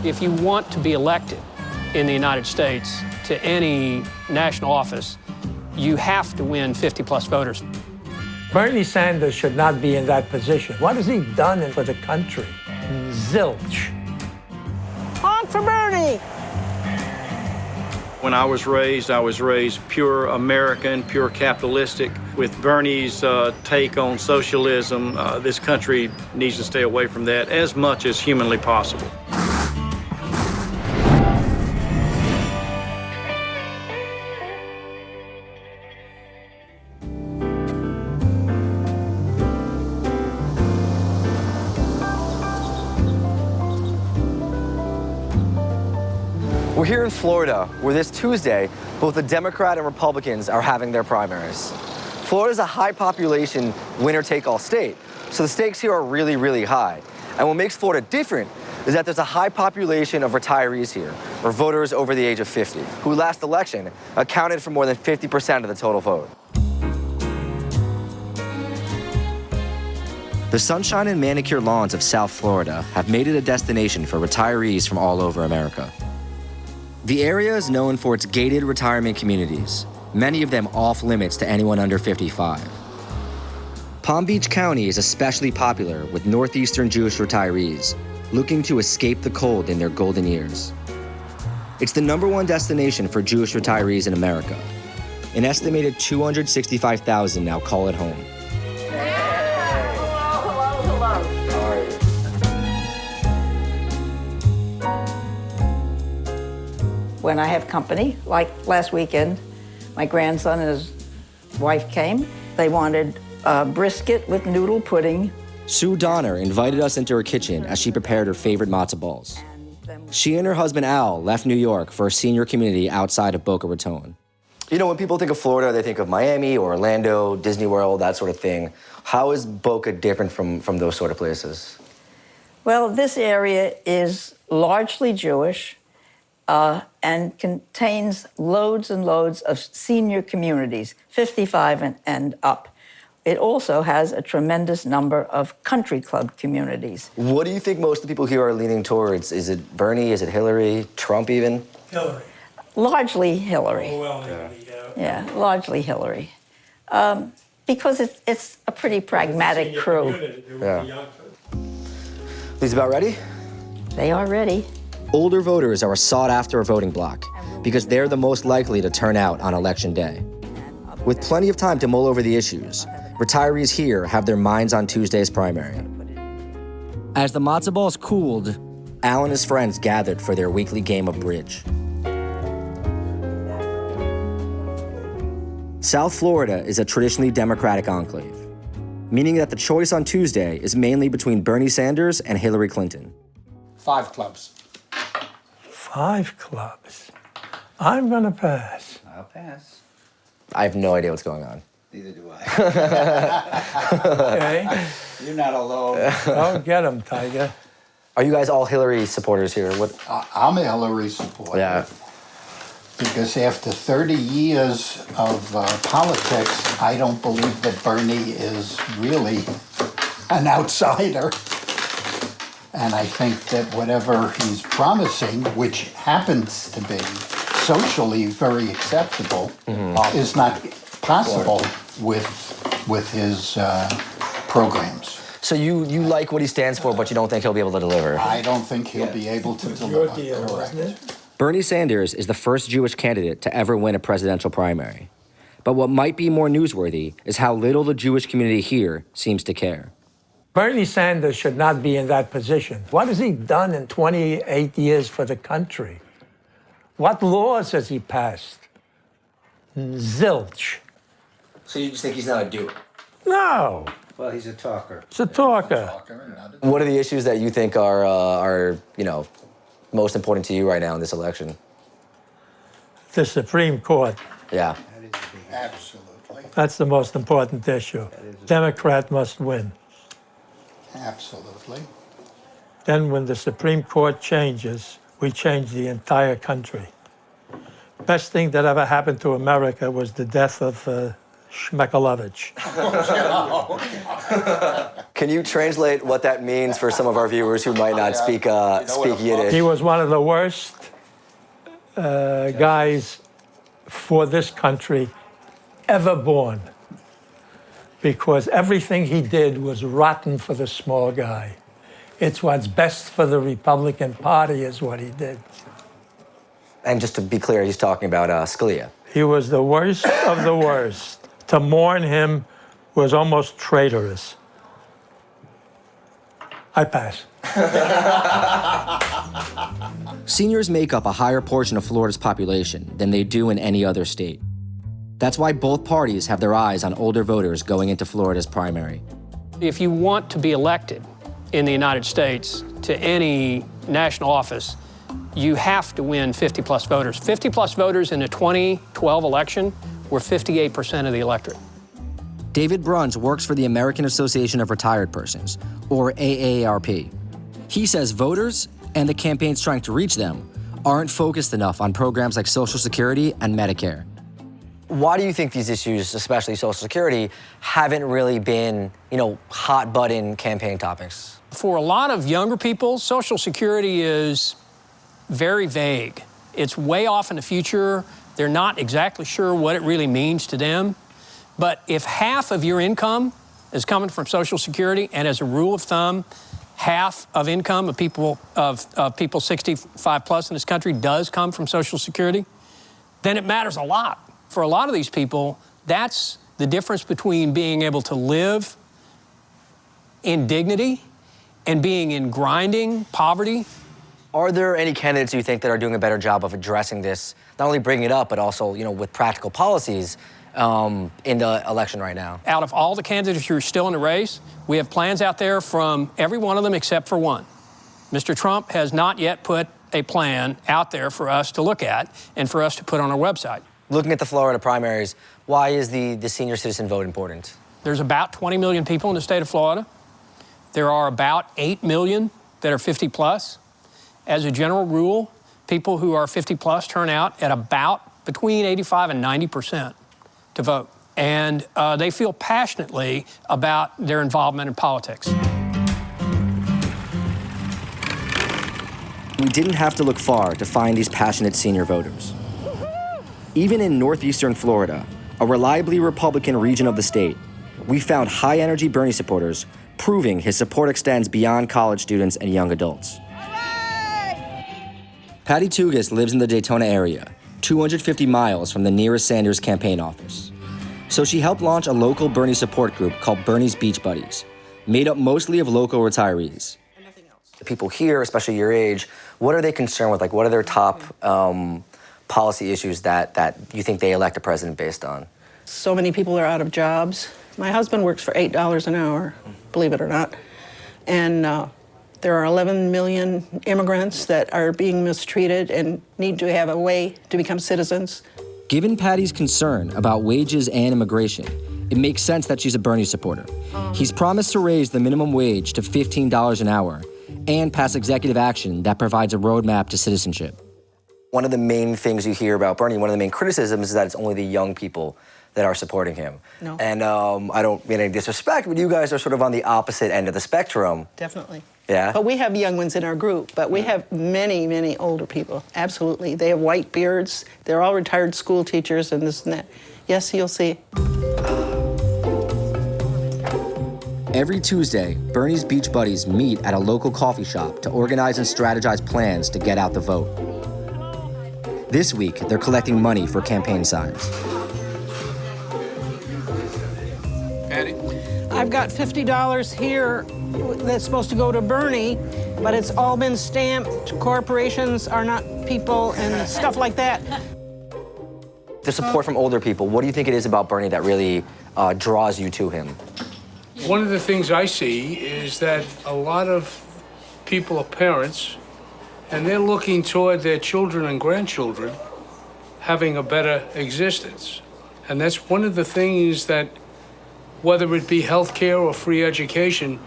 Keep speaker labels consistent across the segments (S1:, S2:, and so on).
S1: If you want to be elected in the United States to any national office, you have to win 50-plus voters.
S2: Bernie Sanders should not be in that position. What has he done for the country? Zilch.
S3: Honk for Bernie!
S4: When I was raised pure American, pure capitalistic. With Bernie's take on socialism, this country needs to stay away from that as much as humanly possible.
S5: We're here in Florida, where this Tuesday, both the Democrat and Republicans are having their primaries. Florida's a high population, winner-take-all state, so the stakes here are really, really high. And what makes Florida different is that there's a high population of retirees here, or voters over the age of 50, who last election accounted for more than 50% of the total vote. The sunshine and manicure lawns of South Florida have made it a destination for retirees from all over America. The area is known for its gated retirement communities, many of them off limits to anyone under 55. Palm Beach County is especially popular with Northeastern Jewish retirees looking to escape the cold in their golden years. It's the #1 destination for Jewish retirees in America. An estimated 265,000 now call it home.
S3: When I have company, like last weekend, my grandson and his wife came. They wanted brisket with noodle pudding.
S5: Sue Donner invited us into her kitchen as she prepared her favorite matzo balls. She and her husband Al left New York for a senior community outside of Boca Raton. You know, when people think of Florida, they think of Miami or Orlando, Disney World, that sort of thing. How is Boca different from those sort of places?
S3: Well, this area is largely Jewish. And contains loads and loads of senior communities, 55 and up. It also has a tremendous number of country club communities.
S5: What do you think most of the people here are leaning towards? Is it Bernie? Is it Hillary? Trump even?
S2: Hillary.
S3: Largely Hillary.
S2: Oh, well,
S3: yeah, largely Hillary. Because it's a pretty pragmatic crew.
S5: Yeah. These about ready?
S3: They are ready.
S5: Older voters are a sought-after voting bloc because they're the most likely to turn out on Election Day. With plenty of time to mull over the issues, retirees here have their minds on Tuesday's primary. As the matzo balls cooled, Al and his friends gathered for their weekly game of bridge. South Florida is a traditionally Democratic enclave, meaning that the choice on Tuesday is mainly between Bernie Sanders and Hillary Clinton.
S6: 5 clubs.
S2: 5 clubs. I'm gonna pass.
S6: I'll pass.
S5: I have no idea what's going on.
S6: Neither do I.
S2: Okay.
S6: You're not alone.
S2: Go get him, Tiger.
S5: Are you guys all Hillary supporters here? What?
S7: I'm a Hillary supporter.
S5: Yeah.
S7: Because after 30 years of politics, I don't believe that Bernie is really an outsider. And I think that whatever he's promising, which happens to be socially very acceptable, is not possible with his programs.
S5: So you like what he stands for, but you don't think he'll be able to deliver?
S7: I don't think he'll be able to
S2: Your
S7: deliver.
S2: deal,
S7: Correct.
S2: wasn't it?
S5: Bernie Sanders is the first Jewish candidate to ever win a presidential primary. But what might be more newsworthy is how little the Jewish community here seems to care.
S2: Bernie Sanders should not be in that position. What has he done in 28 years for the country? What laws has he passed? Zilch.
S5: So you just think he's not a doer?
S2: No,
S6: Well, he's a talker.
S2: it's a talker.
S5: What are the issues that you think are most important to you right now in this election?
S2: The Supreme Court.
S5: Yeah.
S7: Absolutely.
S2: That's the most important issue. Democrat must win.
S7: Absolutely.
S2: Then when the Supreme Court changes, we change the entire country. Best thing that ever happened to America was the death of Schmekalovich.
S5: Can you translate what that means for some of our viewers who might not speak Yiddish?
S2: He was one of the worst guys for this country ever born, because everything he did was rotten for the small guy. It's what's best for the Republican Party is what he did.
S5: And just to be clear, he's talking about Scalia.
S2: He was the worst of the worst. To mourn him was almost traitorous. I pass.
S5: Seniors make up a higher portion of Florida's population than they do in any other state. That's why both parties have their eyes on older voters going into Florida's primary.
S1: If you want to be elected in the United States to any national office, you have to win 50-plus voters. 50-plus voters in the 2012 election were 58% of the electorate.
S5: David Bruns works for the American Association of Retired Persons, or AARP. He says voters and the campaigns trying to reach them aren't focused enough on programs like Social Security and Medicare. Why do you think these issues, especially Social Security, haven't really been, hot-button campaign topics?
S1: For a lot of younger people, Social Security is very vague. It's way off in the future. They're not exactly sure what it really means to them. But if half of your income is coming from Social Security, and as a rule of thumb, half of income of people 65 plus in this country does come from Social Security, then it matters a lot. For a lot of these people, that's the difference between being able to live in dignity and being in grinding poverty.
S5: Are there any candidates you think that are doing a better job of addressing this, not only bringing it up, but also, with practical policies in the election right now?
S1: Out of all the candidates who are still in the race, we have plans out there from every one of them except for one. Mr. Trump has not yet put a plan out there for us to look at and for us to put on our website.
S5: Looking at the Florida primaries, why is the senior citizen vote important?
S1: There's about 20 million people in the state of Florida. There are about 8 million that are 50 plus. As a general rule, people who are 50 plus turn out at about between 85 and 90% to vote. And they feel passionately about their involvement in politics.
S5: We didn't have to look far to find these passionate senior voters. Even in northeastern Florida, a reliably Republican region of the state, we found high-energy Bernie supporters proving his support extends beyond college students and young adults. Patty Tugas lives in the Daytona area, 250 miles from the nearest Sanders campaign office. So she helped launch a local Bernie support group called Bernie's Beach Buddies, made up mostly of local retirees. The people here, especially your age, what are they concerned with? Like, what are their top policy issues that you think they elect a president based on?
S8: So many people are out of jobs. My husband works for $8 an hour, believe it or not. And there are 11 million immigrants that are being mistreated and need to have a way to become citizens.
S5: Given Patty's concern about wages and immigration, it makes sense that she's a Bernie supporter. He's promised to raise the minimum wage to $15 an hour and pass executive action that provides a roadmap to citizenship. One of the main things you hear about Bernie, one of the main criticisms is that it's only the young people that are supporting him.
S8: No.
S5: And I don't mean any disrespect, but you guys are sort of on the opposite end of the spectrum.
S8: Definitely.
S5: Yeah?
S8: But we have young ones in our group, but we have many, many older people. Absolutely. They have white beards. They're all retired school teachers and this and that. Yes, you'll see.
S5: Every Tuesday, Bernie's Beach Buddies meet at a local coffee shop to organize and strategize plans to get out the vote. This week, they're collecting money for campaign signs.
S9: Patty?
S8: I've got $50 here that's supposed to go to Bernie, but it's all been stamped. Corporations are not people and stuff like that.
S5: The support from older people, what do you think it is about Bernie that really draws you to him?
S9: One of the things I see is that a lot of people are parents, and they're looking toward their children and grandchildren having a better existence. And that's one of the things that, whether it be healthcare or free education,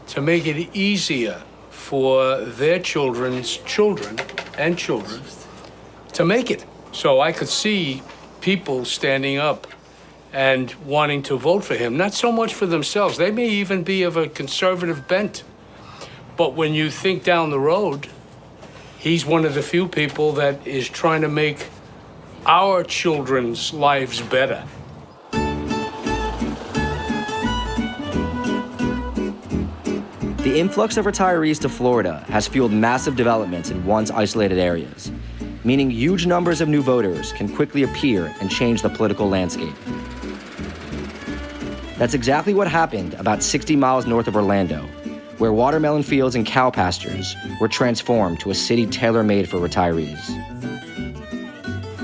S9: to make it easier for their children's children and children to make it. So I could see people standing up and wanting to vote for him, not so much for themselves. They may even be of a conservative bent. But when you think down the road, he's one of the few people that is trying to make our children's lives better.
S5: The influx of retirees to Florida has fueled massive developments in once isolated areas, meaning huge numbers of new voters can quickly appear and change the political landscape. That's exactly what happened about 60 miles north of Orlando, where watermelon fields and cow pastures were transformed to a city tailor-made for retirees.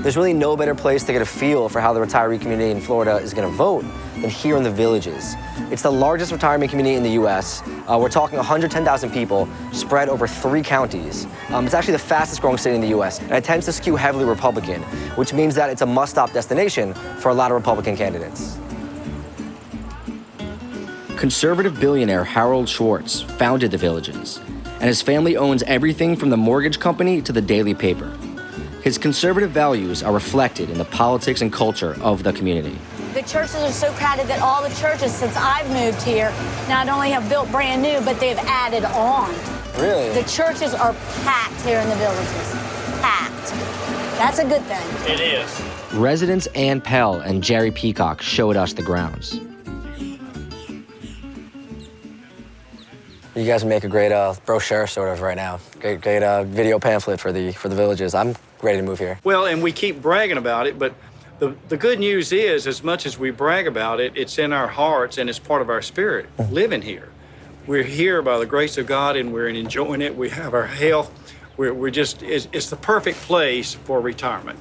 S5: There's really no better place to get a feel for how the retiree community in Florida is going to vote than here in the Villages. It's the largest retirement community in the U.S. We're talking 110,000 people spread over 3 counties. It's actually the fastest growing city in the U.S., and it tends to skew heavily Republican, which means that it's a must-stop destination for a lot of Republican candidates. Conservative billionaire Harold Schwartz founded the Villages, and his family owns everything from the mortgage company to the daily paper. His conservative values are reflected in the politics and culture of the community.
S10: The churches are so crowded that all the churches since I've moved here not only have built brand new, but they've added on.
S5: Really?
S10: The churches are packed here in the Villages. Packed. That's a good thing.
S4: It is.
S5: Residents Ann Pell and Jerry Peacock showed us the grounds. You guys make a great brochure, sort of, right now. Great video pamphlet for the Villages. I'm ready to move here.
S4: Well, and we keep bragging about it, but the good news is, as much as we brag about it, it's in our hearts and it's part of our spirit, living here. We're here by the grace of God and we're enjoying it. We have our health. It's the perfect place for retirement.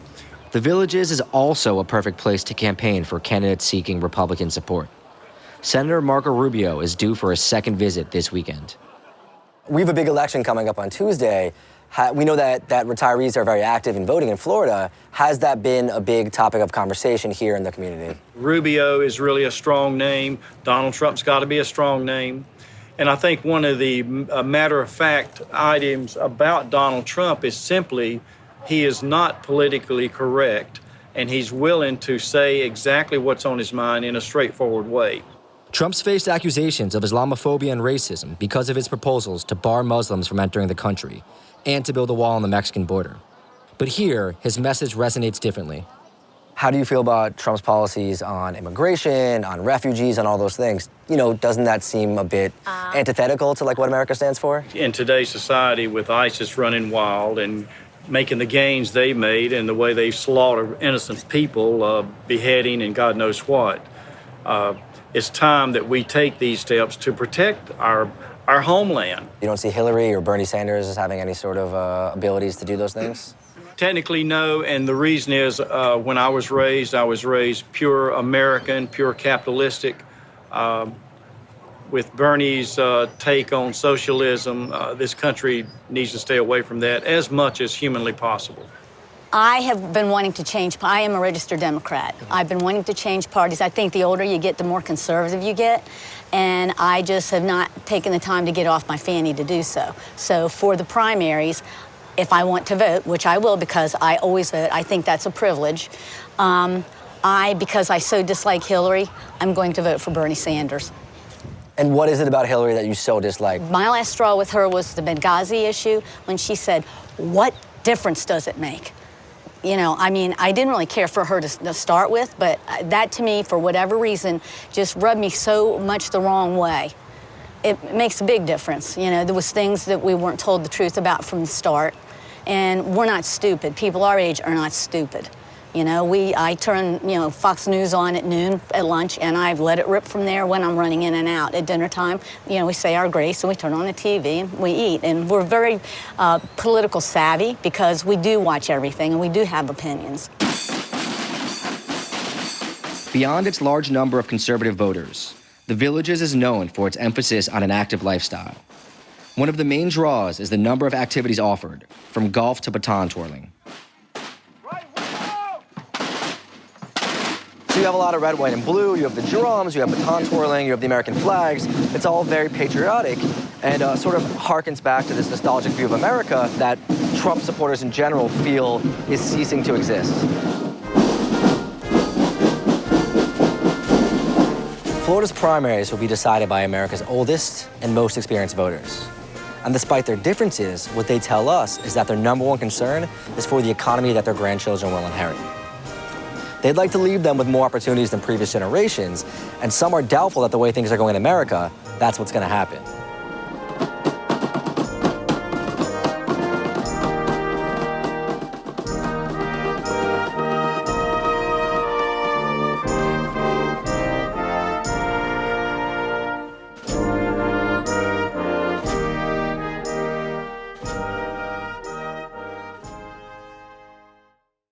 S5: The Villages is also a perfect place to campaign for candidates seeking Republican support. Senator Marco Rubio is due for a second visit this weekend. We have a big election coming up on Tuesday. We know that retirees are very active in voting in Florida. Has that been a big topic of conversation here in the community?
S4: Rubio is really a strong name. Donald Trump's got to be a strong name. And I think one of the matter-of-fact items about Donald Trump is simply he is not politically correct, and he's willing to say exactly what's on his mind in a straightforward way.
S5: Trump's faced accusations of Islamophobia and racism because of his proposals to bar Muslims from entering the country and to build a wall on the Mexican border. But here, his message resonates differently. How do you feel about Trump's policies on immigration, on refugees, on all those things? You know, doesn't that seem a bit antithetical to, like, what America stands for?
S4: In today's society, with ISIS running wild and making the gains they made and the way they slaughter innocent people, beheading and God knows what, it's time that we take these steps to protect our homeland.
S5: You don't see Hillary or Bernie Sanders as having any sort of abilities to do those things?
S4: Technically, no, and the reason is when I was raised pure American, pure capitalistic. With Bernie's take on socialism, this country needs to stay away from that as much as humanly possible.
S10: I have been wanting to change. I am a registered Democrat. I've been wanting to change parties. I think the older you get, the more conservative you get. And I just have not taken the time to get off my fanny to do so. So for the primaries, if I want to vote, which I will because I always vote, I think that's a privilege. Because I so dislike Hillary, I'm going to vote for Bernie Sanders.
S5: And what is it about Hillary that you so dislike?
S10: My last straw with her was the Benghazi issue when she said, "What difference does it make?" You know, I mean, I didn't really care for her to start with, but that to me, for whatever reason, just rubbed me so much the wrong way. It makes a big difference. You know, there was things that we weren't told the truth about from the start, and we're not stupid. People our age are not stupid. You know, I turn, Fox News on at noon at lunch, and I've let it rip from there when I'm running in and out. At dinner time, we say our grace, and we turn on the TV, and we eat. And we're very political savvy because we do watch everything, and we do have opinions.
S5: Beyond its large number of conservative voters, the Villages is known for its emphasis on an active lifestyle. One of the main draws is the number of activities offered, from golf to baton twirling. So you have a lot of red, white, and blue, you have the drums, you have baton twirling, you have the American flags. It's all very patriotic and sort of harkens back to this nostalgic view of America that Trump supporters in general feel is ceasing to exist. Florida's primaries will be decided by America's oldest and most experienced voters. And despite their differences, what they tell us is that their #1 concern is for the economy that their grandchildren will inherit. They'd like to leave them with more opportunities than previous generations, and some are doubtful that the way things are going in America, that's what's going to happen.